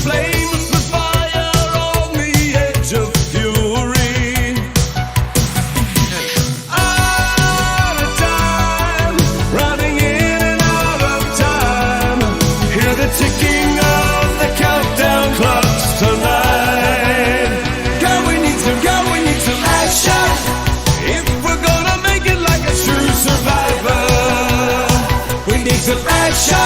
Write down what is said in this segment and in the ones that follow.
flames with fire on the edge of fury. Out of time, running in and out of time. Hear the ticking of the countdown clocks tonight. God, we need some action. If we're gonna make it like a true survivor, we need some action.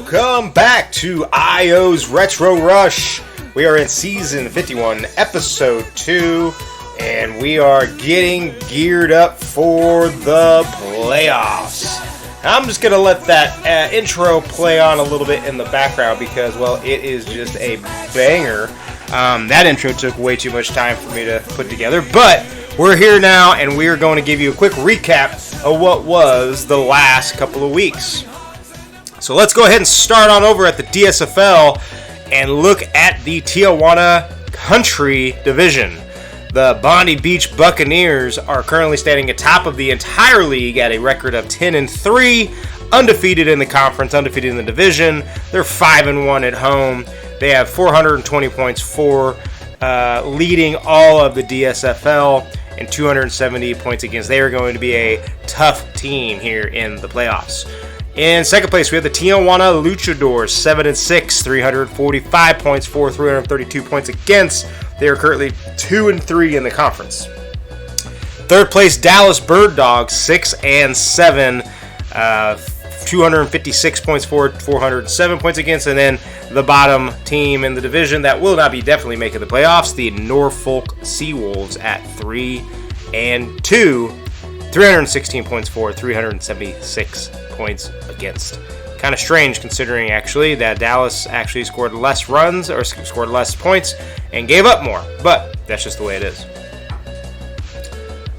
Welcome back to Ioes Retro Rush. We are in season 51, episode 2, and we are getting geared up for the playoffs. I'm just going to let that intro play on a little bit in the background because, well, it is just a banger. That intro took way too much time for me to put together, but we're here now, and we are going to give you a quick recap of what was the last couple of weeks. So let's go ahead and start on over at the DSFL and look at the Tijuana Country Division. The Bondi Beach Buccaneers are currently standing atop of the entire league at a record of 10-3, undefeated in the conference, undefeated in the division. They're 5-1 at home. They have 420 points for leading all of the DSFL and 270 points against. They are going to be a tough team here in the playoffs. In second place, we have the Tijuana Luchadors, 7-6, 345 points for, 332 points against. They are currently 2-3 in the conference. Third place, Dallas Bird Dogs, 6-7, 256 points for, 407 points against. And then the bottom team in the division that will not be definitely making the playoffs, the Norfolk Seawolves at 3-2, 316 points for, 376 points against. Kind of strange considering actually that Dallas actually scored less runs or scored less points and gave up more, but that's just the way it is.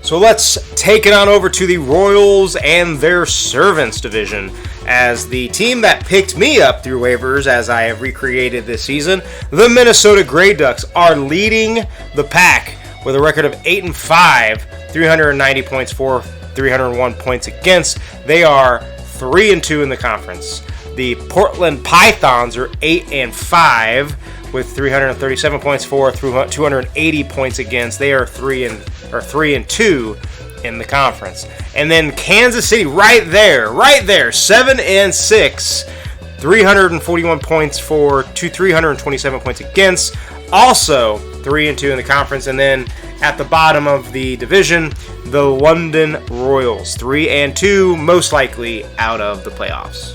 So let's take it on over to the Royals and their Servants division, as the team that picked me up through waivers as I have recreated this season, the Minnesota Grey Ducks, are leading the pack with a record of 8-5, 390 points for, 301 points against. They are 3-2 in the conference. The Portland Pythons are 8-5 with 337 points for, 280 points against. They are 3-2 in the conference. And then Kansas City, right there, 7-6, 341 points for, 327 points against. Also 3-2 in the conference. And then at the bottom of the division, the London Royals, 3-2, most likely out of the playoffs.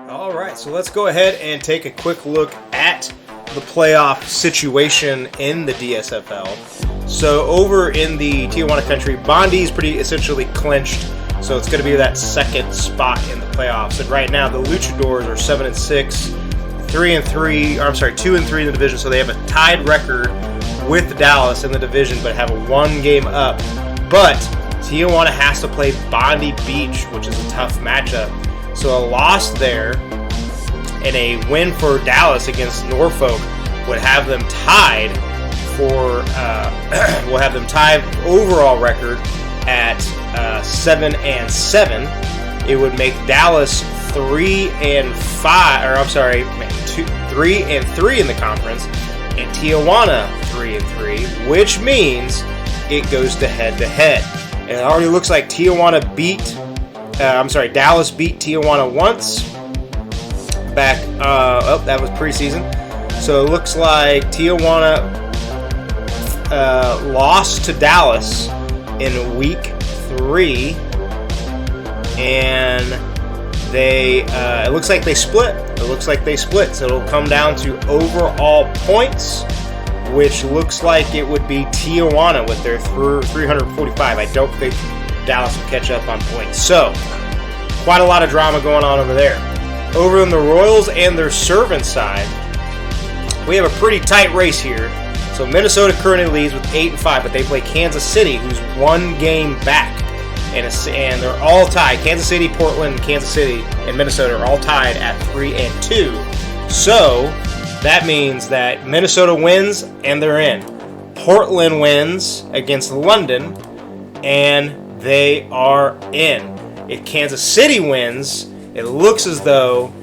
All right, so let's go ahead and take a quick look at the playoff situation in the DSFL. So over in the Tijuana Country, Bondi is pretty essentially clinched. So it's going to be that second spot in the playoffs. And right now, the Luchadors are 7-6, 2-3 in the division. So they have a tied record with Dallas in the division, but have a one game up. But Tijuana has to play Bondi Beach, which is a tough matchup. So a loss there and a win for Dallas against Norfolk would have them tied for will have them tied overall record at 7-7. It would make Dallas 3-3 in the conference, and Tijuana 3-3, which means it goes to head-to-head. And it already looks like Dallas beat Tijuana once back. That was preseason. So it looks like Tijuana lost to Dallas in week 3, and it looks like they split. So it'll come down to overall points, which looks like it would be Tijuana with their 345. I don't think Dallas will catch up on points. So quite a lot of drama going on over there. Over on the Royals and their servant side, we have a pretty tight race here. So Minnesota currently leads with 8-5, but they play Kansas City, who's one game back. And they're all tied. Kansas City, Portland, Kansas City, and Minnesota are all tied at 3-2. So that means that Minnesota wins and they're in. Portland wins against London and they are in. If Kansas City wins, it looks as though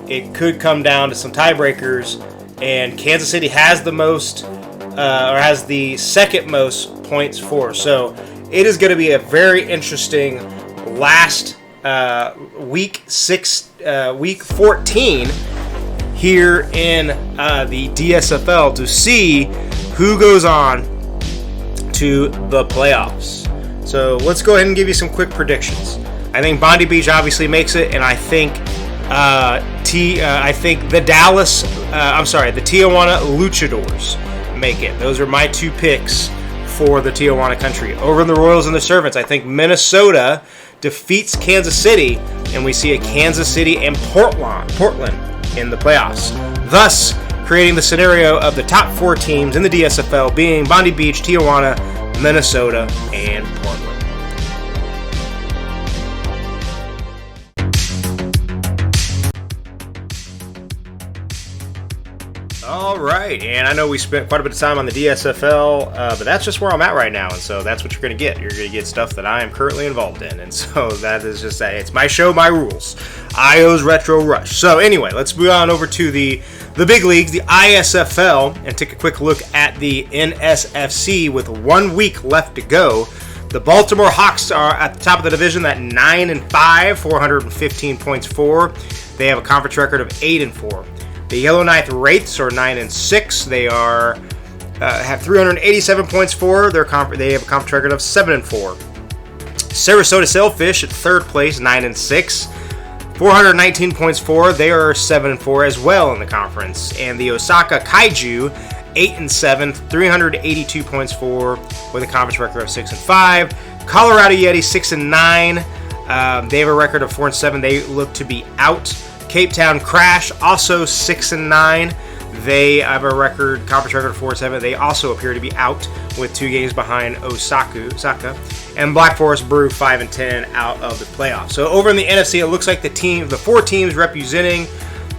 it could come down to some tiebreakers, and Kansas City has the most, or has the second most points for. So it is going to be a very interesting last week 14 here in the DSFL to see who goes on to the playoffs. So let's go ahead and give you some quick predictions. I think Bondi Beach obviously makes it, and I think the Tijuana Luchadors make it. Those are my two picks for the Tijuana country. Over in the Royals and the Servants, I think Minnesota defeats Kansas City, and we see a Kansas City and Portland in the playoffs. Thus, creating the scenario of the top 4 teams in the DSFL being Bondi Beach, Tijuana, Minnesota, and Portland. All right, and I know we spent quite a bit of time on the DSFL, but that's just where I'm at right now, and so that's what you're going to get. You're going to get stuff that I am currently involved in, and so that is just that. It's my show, my rules. Ioes Retro Rush. So anyway, let's move on over to the big leagues, the ISFL, and take a quick look at the NSFC with 1 week left to go. The Baltimore Hawks are at the top of the division at 9-5, 415 points for. They have a conference record of 8-4. The Yellowknife Wraiths are 9-6. They are have 387 points for. They have a conference record of 7-4. Sarasota Sailfish at third place, 9-6. 419 points for. They are 7-4 as well in the conference. And the Osaka Kaiju, 8-7, 382 points for, with a conference record of 6-5. Colorado Yeti, 6-9. They have a record of 4-7. They look to be out. Cape Town Crash, also 6-9. They have a conference record of 4-7. They also appear to be out with 2 games behind Osaka. And Black Forest Brew, 5-10, out of the playoffs. So over in the NFC, it looks like the 4 teams representing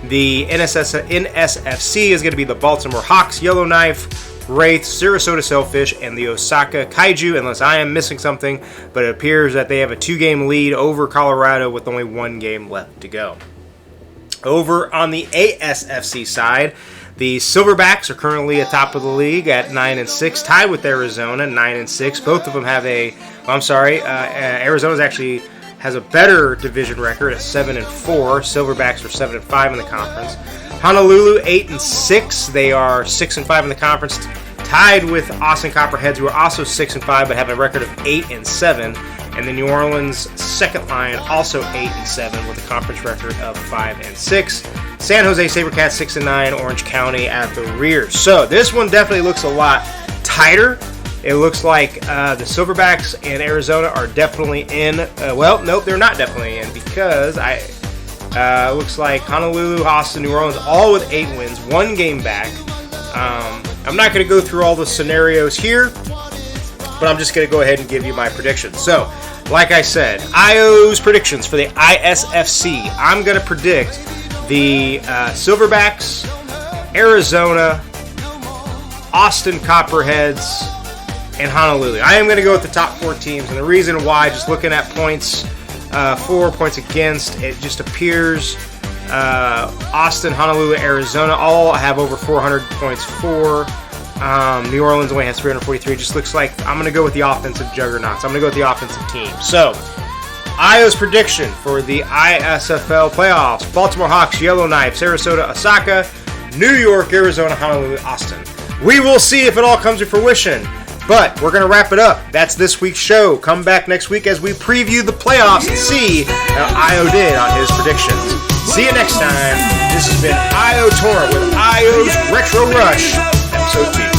the NSFC is going to be the Baltimore Hawks, Yellowknife, Wraith, Sarasota Sailfish, and the Osaka Kaiju, unless I am missing something. But it appears that they have a 2-game lead over Colorado with only 1 game left to go. Over on the ASFC side, the Silverbacks are currently atop of the league at 9-6, tied with Arizona, 9-6. Both of them have Arizona actually has a better division record at 7-4. Silverbacks are 7-5 in the conference. Honolulu 8-6. They are 6-5 in the conference, tied with Austin Copperheads, who are also 6-5 but have a record of 8-7. And the New Orleans second line, also 8-7 with a conference record of 5-6. San Jose SaberCats 6-9, Orange County at the rear. So this one definitely looks a lot tighter. It looks like the Silverbacks and Arizona are definitely in. Nope, they're not definitely in, because it looks like Honolulu, Austin, New Orleans, all with 8 wins, 1 game back. I'm not going to go through all the scenarios here, but I'm just going to go ahead and give you my predictions. So, like I said, Ioes predictions for the ISFC. I'm going to predict the Silverbacks, Arizona, Austin Copperheads, and Honolulu. I am going to go with the top 4 teams, and the reason why, just looking at points for, points against, it just appears Austin, Honolulu, Arizona all have over 400 points for. New Orleans only has 343. Just looks like I'm going to go with the offensive juggernauts. I'm going to go with the offensive team. So, Io's prediction for the ISFL playoffs: Baltimore Hawks, Yellowknife, Sarasota, Osaka, New York, Arizona, Honolulu, Austin. We will see if it all comes to fruition, but we're going to wrap it up. That's this week's show. Come back next week as we preview the playoffs and see how Io did on his predictions. See you next time. This has been Io Tora with Io's Retro Rush, episode 2.